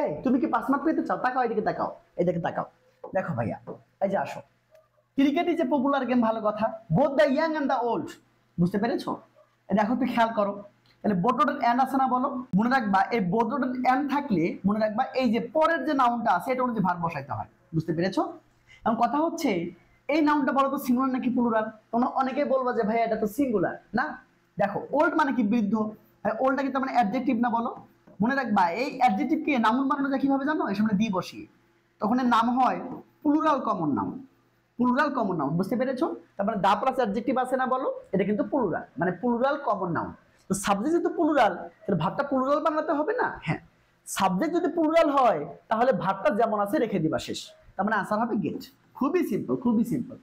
এই তুমি কি 5 মার্ক পেতে চাও? তাকাও এদিকে, তাকাও এদিকে তাকাও। দেখো ভাইয়া, এই যে আসো, cricket is a popular game, ভালো কথা, both the young and the old, বুঝতে পেরেছো? দেখো তুই খেয়াল করো, তাহলে বোটোডের এন্ড আছে না, বলো। মনে রাখবা এই বোটোডের এন্ড থাকলে মনে রাখবা এই যে পরের যে নাউনটা আছে এটা অনুযায়ী ভার্ব বসাইতে হয়, বুঝতে পেরেছো? এখন কথা হচ্ছে এই নাউনটা বলো তো সিঙ্গুলার নাকি প্লুরাল? তোমরা অনেকেই বলবা যে ভাই এটা তো সিঙ্গুলার না। দেখো ওল্ড মানে কি বৃদ্ধ, ভাই ওল্ডটা কি তার মানে অ্যাডজেক্টিভ না, বলো। মনে রাখবা এই অ্যাডজেক্টিভকে নাউন বানানো যায় কিভাবে জানো? এর সামনে দি বসিয়ে, তখন এর নাম হয় plural common noun. Plural common noun, বুঝতে পেরেছো? তারপরে দা প্লাস অ্যাডজেক্টিভ আছে না, বলো, এটা কিন্তু প্লুরাল, মানে প্লুরাল কমন নাউন। তো সাবজেক্ট যদি প্লুরাল, তাহলে ভার্বটা প্লুরাল বানাতে হবে না? হ্যাঁ, সাবজেক্ট যদি প্লুরাল হয় তাহলে ভার্বটা যেমন আছে রেখে দিবা, শেষ। তার মানে আনসার হবে গেট। খুবই সিম্পল, খুবই সিম্পল।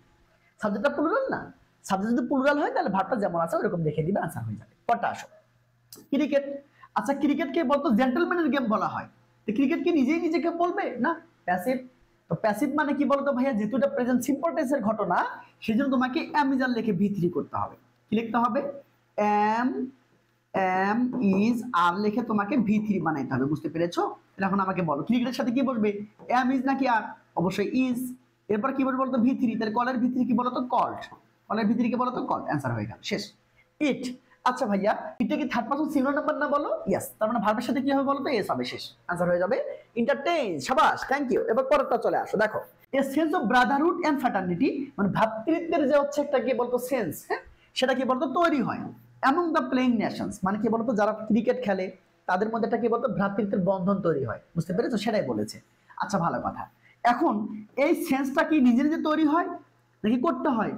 সাবজেক্টটা প্লুরাল না, সাবজেক্ট যদি প্লুরাল হয় তাহলে ভার্বটা যেমন আছে ওরকম রেখে দিবা, আনসার হয়ে যাবে। পড়টা আসো, ক্রিকেট। আচ্ছা ক্রিকেটকে বলতো জেন্টলম্যানের গেম বলা হয়, তো ক্রিকেট কি নিজেই নিজেকে বলবে না? প্যাসিভ। তো প্যাসিভ মানে কি বলতো ভাইয়া, যেহেতু এটা প্রেজেন্ট সিম্পল টেন্সের ঘটনা, সেজন্য তোমাকে অ্যামিজার লিখে ভি3 করতে হবে। কি লিখতে হবে? এম এম ইজ আর লিখে তোমাকে ভি3 বানাইতে হবে, বুঝতে পেরেছো? এখন আমাকে বলো ক্রিকেটের সাথে কি বসবে, এম ইজ নাকি আর? অবশ্যই ইজ। এরপর কি বলবো বলতো ভি3, তাহলে কলের ভি3 কি বলতো কল্ড, কলের ভি3 কি বলতো কল্ড, অ্যান্সার হয়ে গেল, শেষ। ইট। আচ্ছা ভাইয়া এটা কি থার্ড পারসন সিঙ্গুলার নাম্বার না, বলো। ইয়েস, তার মানে ভার্বের সাথে কি হবে বলো তো, এস হবে, শেষ, আনসার হয়ে যাবে এন্টারটেইন। শাবাশ, thank you. এবার পরেরটা চলে আসো, দেখো a sense of brotherhood and fraternity, মানে ভ্রাতৃত্বের যে হচ্ছে একটা কি বলতো সেন্স, হ্যাঁ, সেটা কি বলতো তৈরি হয় অ্যামং দ্য প্লেইং নেশনস, মানে কি বলতো যারা ক্রিকেট খেলে তাদের মধ্যে একটা কি বলতো ভ্রাতৃত্বের বন্ধন তৈরি হয়, বুঝতে পেরেছো? সেটাই বলেছে। আচ্ছা ভালো কথা, এখন এই সেন্সটা কি নিজে নিজে তৈরি হয় নাকি করতে হয়?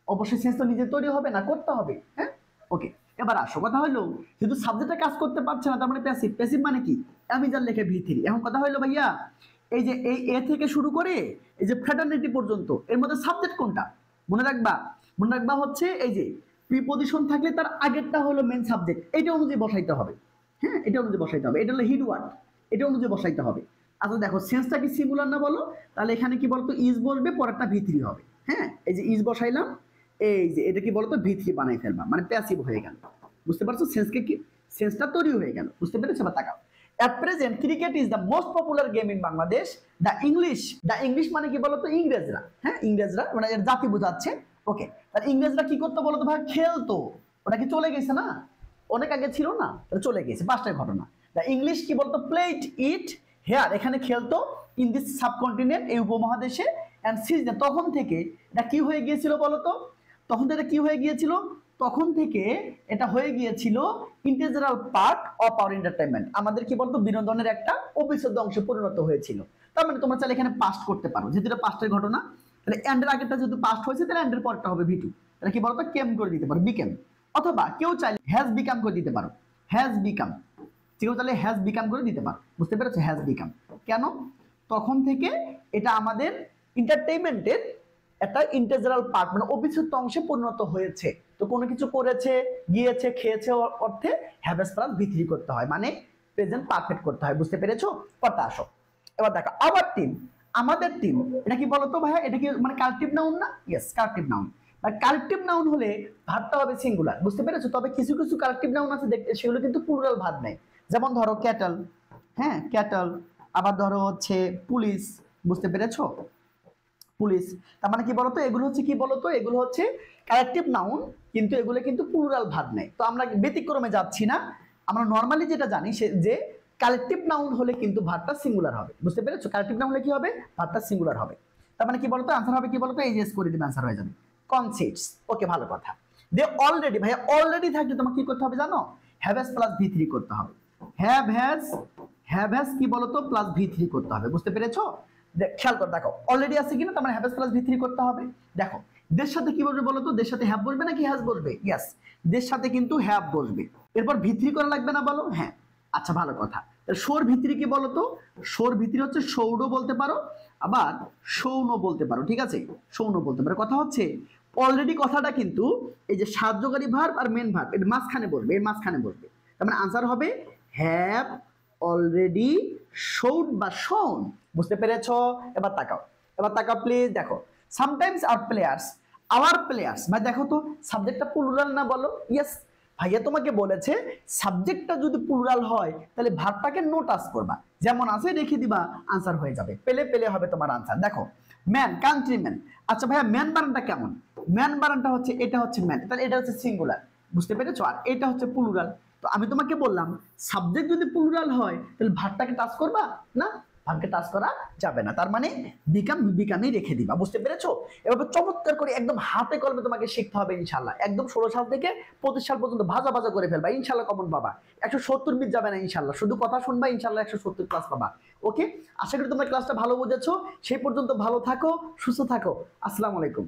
অবশ্যই সেন্স তো নিজে তৈরি হবে না, করতে হবে, হ্যাঁ। ওকে, এবার আসো, কথা হলো যেহেতু সাবজেক্টটা কাজ করতে পারছে না তার মানে প্যাসিভ। প্যাসিভ মানে কি? অ্যামিজার লেখে ভি3। এখন কথা হলো ভাইয়া এই যে এই এ থেকে শুরু করে এই যে ফ্র্যাটার্নিটি পর্যন্ত এর মধ্যে সাবজেক্ট কোনটা? মনে রাখবা, মনে রাখবা হচ্ছে এই যে প্রিপজিশন থাকলে তার আগেরটা হলো মেন সাবজেক্ট, এটা অনুযায়ী বসাইতে হবে, হ্যাঁ, এটা অনুযায়ী বসাইতে হবে, এটা হলো হিড ওয়ার্ড, এটা অনুযায়ী বসাইতে হবে। আচ্ছা দেখো সেন্সটা কি সিঙ্গুলার না, বলো। তাহলে এখানে কি বলতো ইজ বলবে, পরেরটা ভি3 হবে, হ্যাঁ, এই যে ইজ বসাইলাম, এই যে এটা কি বলতো ভি3 বানাই ফেলবা, মানে প্যাসিভ হয়ে গেল, বুঝতে পারছো? সেন্সকে কি সেন্সটা তৈরি হয়ে গেল, বুঝতে পেরেছো? বা তাকাও, at present cricket is the most popular game in Bangladesh. The English মানে কি বলতো ইংরেজরা, হ্যাঁ, ইংরেজরা মানে এর জাতি বোঝাচ্ছে। ওকে, তাহলে ইংরেজরা কি করতো বলতো ভাই, খেলতো। ওটা কি চলে গেছে না, অনেক আগে ছিল না, তাহলে চলে গেছে, পাঁচটার ঘটনা। দ্য ইংলিশ কি বলতো প্লেড ইট হেয়ার, এখানে খেলতো, ইন দিস সাবকন্টিনেন্ট, এই উপমহাদেশে, অ্যান্ড সিজ, তখন থেকে এটা কি হয়ে গিয়েছিল বলতো, তখন থেকে কি হয়ে গিয়েছিল, তখন থেকে এটা হয়ে গিয়েছিল integral part of our entertainment, আমাদের কি বলতো বিনোদনের একটা অবিচ্ছেদ্য অংশে পরিণত হয়েছিল। তার মানে তোমরা চাইলে এখানে পাস্ট করতে পারো, যেহেতু এটা পাস্টের ঘটনা, তাহলে এন্ডের আগেরটা যেহেতু পাস্ট হয়েছে তাহলে এন্ডের পরটা হবে ভি2, তাহলে কি বলতো কেম করে দিতে পারো, বিকেম। অথবা কেউ চাইলে হ্যাজ বিকাম করে দিতে পারো, হ্যাজ বিকাম, কেউ চাইলে হ্যাজ বিকাম করে দিতে পারো, বুঝতে পেরেছো? হ্যাজ বিকাম কেন? তখন থেকে এটা আমাদের এন্টারটেইনমেন্টের একটা ইন্টিগ্রাল পার্ট, মানে অবিচ্ছেদ্য অংশে পরিণত হয়েছে। তো কোনো কিছু করেছে, গিয়েছে, খেয়েছে অর্থে হ্যাভেস প্লাস ভি3 করতে হয়, মানে প্রেজেন্ট পারফেক্ট করতে হয়, বুঝতে পেরেছো? কথা আসো, এবার দেখো আওয়ার টিম, আমাদের টিম, এটা কি বলতো ভাইয়া, এটা কি মানে কালেক্টিভ নাউন না? Yes, collective noun. আর কালেক্টিভ নাউন হলে ভার্বটা হবে সিঙ্গুলার, বুঝতে পেরেছো? তবে কিছু কিছু কালেক্টিভ নাউন আছে দেখতে, সেগুলো কিন্তু প্লুরাল ভার্ব নেই। যেমন ধরো ক্যাটল, হ্যাঁ ক্যাটল, আবার ধরো হচ্ছে পুলিশ, বুঝতে পেরেছো? পুলিশ, তার মানে কি বলতো এগুলো হচ্ছে কি বলতো, এগুলো হচ্ছে কালেক্টিভ নাউন, কিন্তু এগুলো কিন্তু প্লুরাল ভার্ব নেই। তো আমরা ব্যতিক্রমে যাচ্ছি না, আমরা নর্মালি যেটা জানি সে যে কালেক্টিভ নাউন হলে কিন্তু ভার্বটা সিঙ্গুলার হবে, বুঝতে পেরেছো? কালেক্টিভ নাউন হলে কি হবে, ভার্বটা সিঙ্গুলার হবে। তার মানে কি বলতো আনসার হবে কি বলতো, এই যে করে দিবে, আনসার হয়ে যাবে কনসিডস। ওকে, ভালো কথা। দে অলরেডি, ভাইয়া অলরেডি থাকলে তোমাকে কি করতে হবে জানো, হ্যাভ প্লাস ভি3 করতে হবে। হ্যাভ হ্যাজ কি বলতো প্লাস ভি3 করতে হবে, বুঝতে পেরেছো? খেয়াল করে দেখো অলরেডি আছে কিনা, তার মানে হ্যাভ প্লাস ভি3 করতে হবে। দেখো দের সাথে কি বলবে বলতো, দের সাথে হ্যাভ বলবে নাকি হ্যাজ বলবে? ইয়েস, দের সাথে কিন্তু হ্যাভ বলবে। এরপর ভি3 করা লাগবে না, বলো। হ্যাঁ, আচ্ছা ভালো কথা। সোর ভি3 কি বলতো, সোর ভি3 হচ্ছে সৌর বলতে পারো, আবার সৌন বলতে পারো, ঠিক আছে? সৌন বলতে পারো। কথা হচ্ছে অলরেডি কথাটা কিন্তু এই যে সাহায্যকারী ভার্ব আর মেন ভার্ব এর মাঝখানে বসবে, এর মাঝখানে বসবে। তার মানে আনসার হবে হ্যাভ অলরেডি শোড বা শোন, বুঝতে পেরেছো? এবার তাকাও, এবার তাকাও প্লিজ। দেখো sometimes our players, our players, ভাই দেখো তো সাবজেক্টটা প্লুরাল না, বলো। ইয়েস, ভাইয়া তোমাকে বলেছে সাবজেক্টটা যদি প্লুরাল হয় তাহলে ভার্বটাকে নো টাচ করবা, যেমন আছে রেখে দিবা, আনসার হয়ে যাবে, পেলে পেলে হবে তোমার আনসার। দেখো ম্যান, কান্ট্রিম্যান। আচ্ছা ভাইয়া ম্যান বানানটা কেমন? ম্যান বানানটা হচ্ছে, এটা হচ্ছে ম্যান, তাহলে এটা হচ্ছে সিঙ্গুলার, বুঝতে পেরেছো? আর এটা হচ্ছে প্লুরাল। তো আমি তোমাকে বললাম সাবজেক্ট যদি প্লুরাল হয় তাহলে ভার্বটাকে টাচ করবা না, ভার্বকে টাচ করা যাবে না, তার মানে বিকাম বিকামেই রেখে দিবা, বুঝতে পেরেছো? এভাবে চমৎকার করে একদম হাতে কলমে তোমাকে শিখতে হবে ইনশাল্লাহ। একদম 16 সাল থেকে 25 সাল পর্যন্ত ভাজা ভাজা করে ফেলবা ইনশাল্লাহ, কমন পাবা। 170 মিনিট যাবে না ইনশাল্লাহ, শুধু কথা শুনবা, ইনশাল্লাহ 170 ক্লাস পাবা। ওকে, আশা করি তোমরা ক্লাসটা ভালো বুঝেছো। সেই পর্যন্ত ভালো থাকো, সুস্থ থাকো। আসসালামু আলাইকুম।